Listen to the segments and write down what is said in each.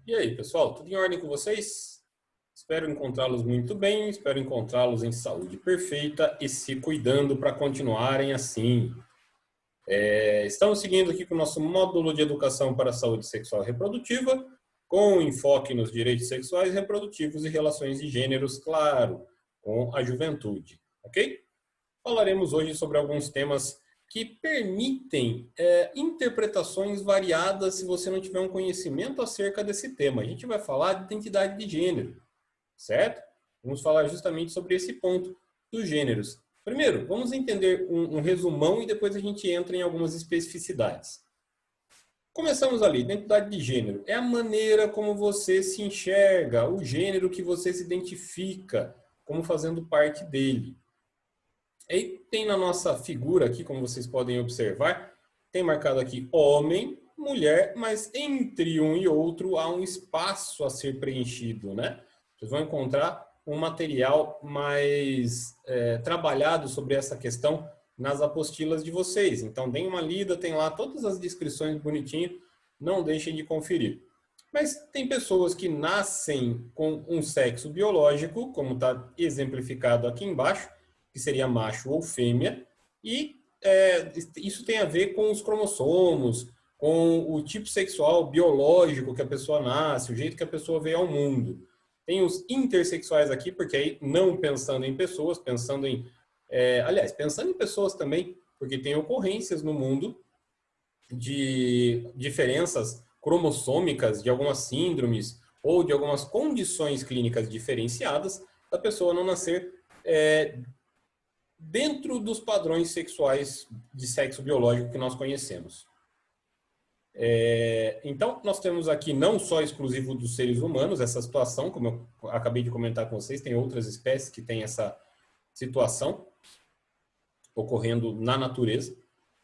E aí, pessoal, tudo em ordem com vocês? Espero encontrá-los muito bem, espero encontrá-los em saúde perfeita e se cuidando para continuarem assim. Estamos seguindo aqui com o nosso módulo de educação para a saúde sexual e reprodutiva, com enfoque nos direitos sexuais e reprodutivos e relações de gêneros, claro, com a juventude, ok? Falaremos hoje sobre alguns temas que permitem interpretações variadas se você não tiver um conhecimento acerca desse tema. A gente vai falar de identidade de gênero, certo? Vamos falar justamente sobre esse ponto dos gêneros. Primeiro, vamos entender um resumão e depois a gente entra em algumas especificidades. Começamos ali, identidade de gênero. É a maneira como você se enxerga, o gênero que você se identifica como fazendo parte dele. E tem na nossa figura aqui, como vocês podem observar, tem marcado aqui homem, mulher, mas entre um e outro há um espaço a ser preenchido, né? Vocês vão encontrar um material mais trabalhado sobre essa questão nas apostilas de vocês. Então, deem uma lida, tem lá todas as descrições bonitinho, não deixem de conferir. Mas tem pessoas que nascem com um sexo biológico, como está exemplificado aqui embaixo, que seria macho ou fêmea, e isso tem a ver com os cromossomos, com o tipo sexual biológico que a pessoa nasce, o jeito que a pessoa veio ao mundo. Tem os intersexuais aqui, porque aí não pensando em pessoas, pensando em... aliás, pensando em pessoas também, porque tem ocorrências no mundo de diferenças cromossômicas, de algumas síndromes ou de algumas condições clínicas diferenciadas, da pessoa não nascer dentro dos padrões sexuais de sexo biológico que nós conhecemos. Então, nós temos aqui não só exclusivo dos seres humanos essa situação, como eu acabei de comentar com vocês, tem outras espécies que têm essa situação ocorrendo na natureza.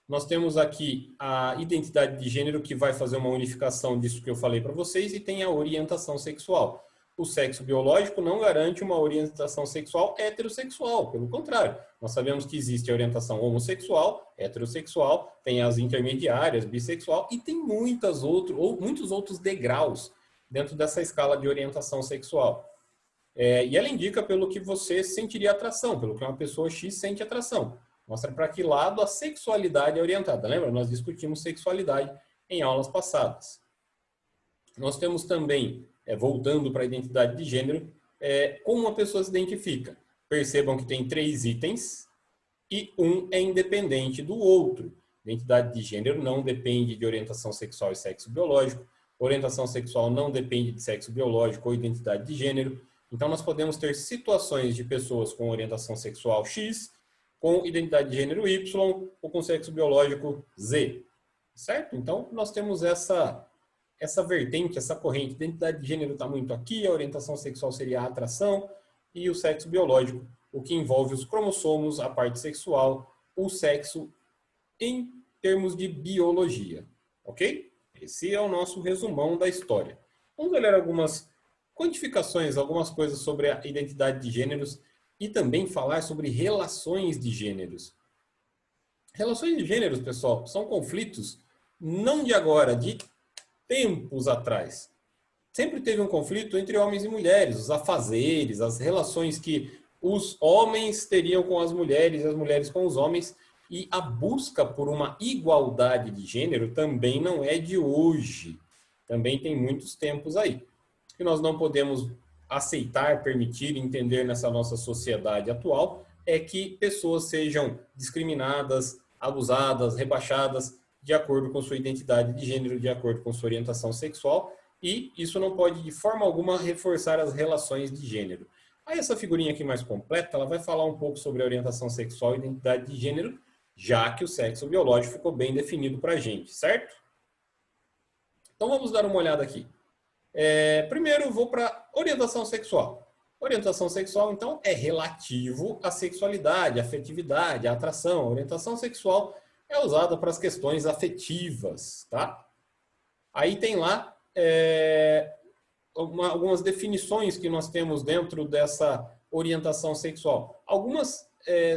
Nós temos aqui a identidade de gênero, que vai fazer uma unificação disso que eu falei para vocês, e tem a orientação sexual. O sexo biológico não garante uma orientação sexual heterossexual, pelo contrário. Nós sabemos que existe a orientação homossexual, heterossexual, tem as intermediárias, bissexual, e tem muitos outros degraus dentro dessa escala de orientação sexual. E ela indica pelo que você sentiria atração, pelo que uma pessoa X sente atração. Mostra para que lado a sexualidade é orientada. Lembra? Nós discutimos sexualidade em aulas passadas. Nós temos também, voltando para a identidade de gênero, como uma pessoa se identifica. Percebam que tem 3 itens e um é independente do outro. Identidade de gênero não depende de orientação sexual e sexo biológico. Orientação sexual não depende de sexo biológico ou identidade de gênero. Então, nós podemos ter situações de pessoas com orientação sexual X, com identidade de gênero Y ou com sexo biológico Z. Certo? Então, nós temos essa vertente, essa corrente. Identidade de gênero está muito aqui, a orientação sexual seria a atração, e o sexo biológico, o que envolve os cromossomos, a parte sexual, o sexo em termos de biologia. Ok? Esse é o nosso resumão da história. Vamos olhar algumas quantificações, algumas coisas sobre a identidade de gêneros e também falar sobre relações de gêneros. Relações de gêneros, pessoal, são conflitos não de agora, de tempos atrás. Sempre teve um conflito entre homens e mulheres, os afazeres, as relações que os homens teriam com as mulheres e as mulheres com os homens, e a busca por uma igualdade de gênero também não é de hoje. Também tem muitos tempos aí. Que nós não podemos aceitar, permitir, entender nessa nossa sociedade atual é que pessoas sejam discriminadas, abusadas, rebaixadas de acordo com sua identidade de gênero, de acordo com sua orientação sexual, e isso não pode de forma alguma reforçar as relações de gênero. Aí essa figurinha aqui mais completa, ela vai falar um pouco sobre a orientação sexual e identidade de gênero, já que o sexo biológico ficou bem definido para a gente, certo? Então vamos dar uma olhada aqui. Primeiro eu vou para orientação sexual. Orientação sexual, então, é relativo à sexualidade, à afetividade, à atração. A orientação sexual é usada para as questões afetivas, tá? Aí tem lá algumas definições que nós temos dentro dessa orientação sexual. Algumas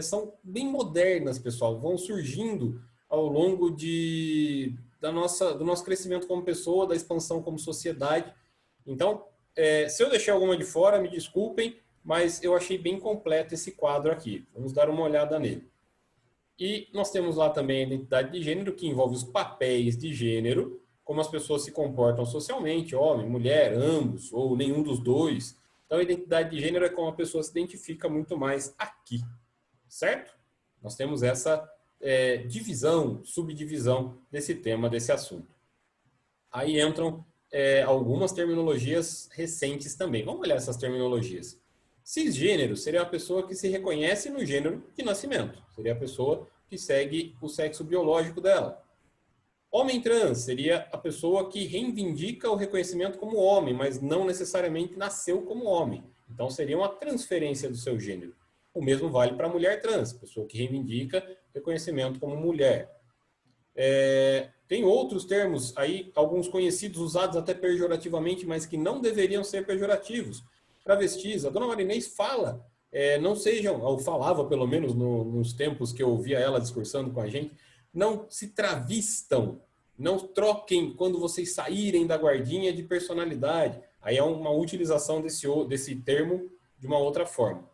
são bem modernas, pessoal, vão surgindo ao longo do nosso crescimento como pessoa, da expansão como sociedade. Então, se eu deixei alguma de fora, me desculpem, mas eu achei bem completo esse quadro aqui. Vamos dar uma olhada nele. E nós temos lá também a identidade de gênero, que envolve os papéis de gênero, como as pessoas se comportam socialmente, homem, mulher, ambos, ou nenhum dos dois. Então, a identidade de gênero é como a pessoa se identifica muito mais aqui, certo? Nós temos essa divisão, subdivisão desse tema, desse assunto. Aí entram algumas terminologias recentes também. Vamos olhar essas terminologias. Cisgênero seria a pessoa que se reconhece no gênero de nascimento. Seria a pessoa que segue o sexo biológico dela. Homem trans seria a pessoa que reivindica o reconhecimento como homem, mas não necessariamente nasceu como homem. Então seria uma transferência do seu gênero. O mesmo vale para a mulher trans, pessoa que reivindica reconhecimento como mulher. Tem outros termos aí, alguns conhecidos, usados até pejorativamente, mas que não deveriam ser pejorativos. Travestis, a dona Marinês fala, não sejam, ou falava pelo menos nos tempos que eu ouvia ela discursando com a gente, não se travistam, não troquem quando vocês saírem da guardinha de personalidade. Aí é uma utilização desse termo de uma outra forma.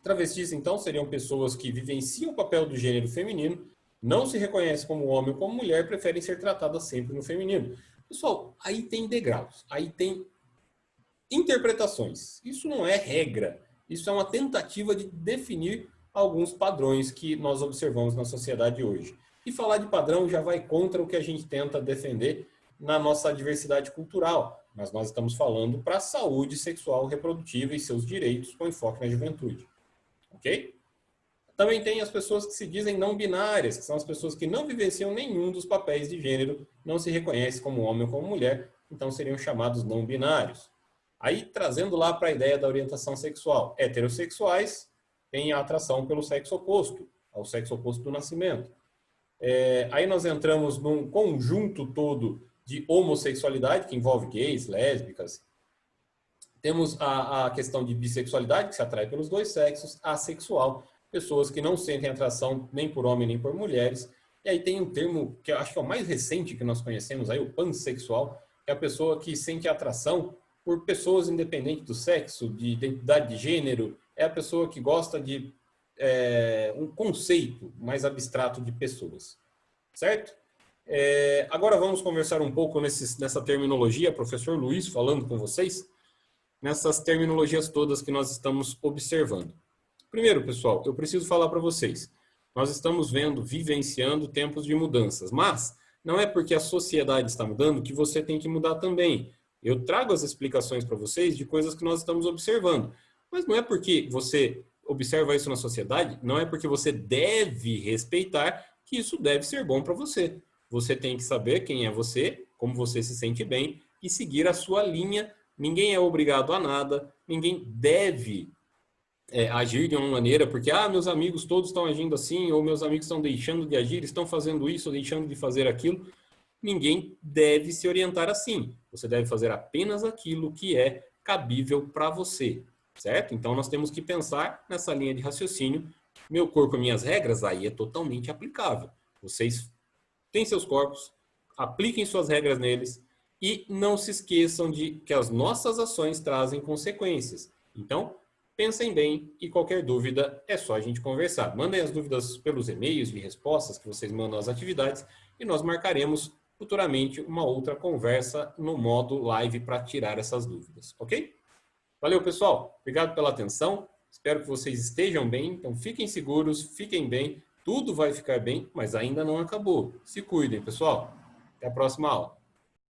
Travestis, então, seriam pessoas que vivenciam o papel do gênero feminino, não se reconhecem como homem ou como mulher, preferem ser tratadas sempre no feminino. Pessoal, aí tem degraus, aí tem interpretações. Isso não é regra, isso é uma tentativa de definir alguns padrões que nós observamos na sociedade hoje. E falar de padrão já vai contra o que a gente tenta defender na nossa diversidade cultural, mas nós estamos falando para a saúde sexual reprodutiva e seus direitos com enfoque na juventude. Ok? Também tem as pessoas que se dizem não binárias, que são as pessoas que não vivenciam nenhum dos papéis de gênero, não se reconhecem como homem ou como mulher, então seriam chamados não binários. Aí, trazendo lá para a ideia da orientação sexual, heterossexuais têm a atração pelo sexo oposto, ao sexo oposto do nascimento. Aí nós entramos num conjunto todo de homossexualidade, que envolve gays, lésbicas. Temos a questão de bissexualidade, que se atrai pelos dois sexos, assexual, pessoas que não sentem atração nem por homem nem por mulheres. E aí tem um termo que eu acho que é o mais recente que nós conhecemos aí, o pansexual, que é a pessoa que sente atração por pessoas independentes do sexo, de identidade de gênero, é a pessoa que gosta de um conceito mais abstrato de pessoas, certo? Agora vamos conversar um pouco nessa terminologia, professor Luiz falando com vocês, nessas terminologias todas que nós estamos observando. Primeiro, pessoal, eu preciso falar para vocês. Nós estamos vivenciando tempos de mudanças, mas não é porque a sociedade está mudando que você tem que mudar também. Eu trago as explicações para vocês de coisas que nós estamos observando. Mas não é porque você observa isso na sociedade, não é porque você deve respeitar que isso deve ser bom para você. Você tem que saber quem é você, como você se sente bem e seguir a sua linha. Ninguém é obrigado a nada, ninguém deve agir de uma maneira, porque meus amigos todos estão agindo assim, ou meus amigos estão deixando de agir, estão fazendo isso ou deixando de fazer aquilo. Ninguém deve se orientar assim. Você deve fazer apenas aquilo que é cabível para você, certo? Então nós temos que pensar nessa linha de raciocínio. Meu corpo, minhas regras, aí é totalmente aplicável. Vocês têm seus corpos, apliquem suas regras neles e não se esqueçam de que as nossas ações trazem consequências. Então, pensem bem e qualquer dúvida é só a gente conversar. Mandem as dúvidas pelos e-mails de respostas que vocês mandam às atividades e nós marcaremos futuramente uma outra conversa no modo live para tirar essas dúvidas, ok? Valeu, pessoal. Obrigado pela atenção. Espero que vocês estejam bem. Então, fiquem seguros, fiquem bem. Tudo vai ficar bem, mas ainda não acabou. Se cuidem, pessoal. Até a próxima aula.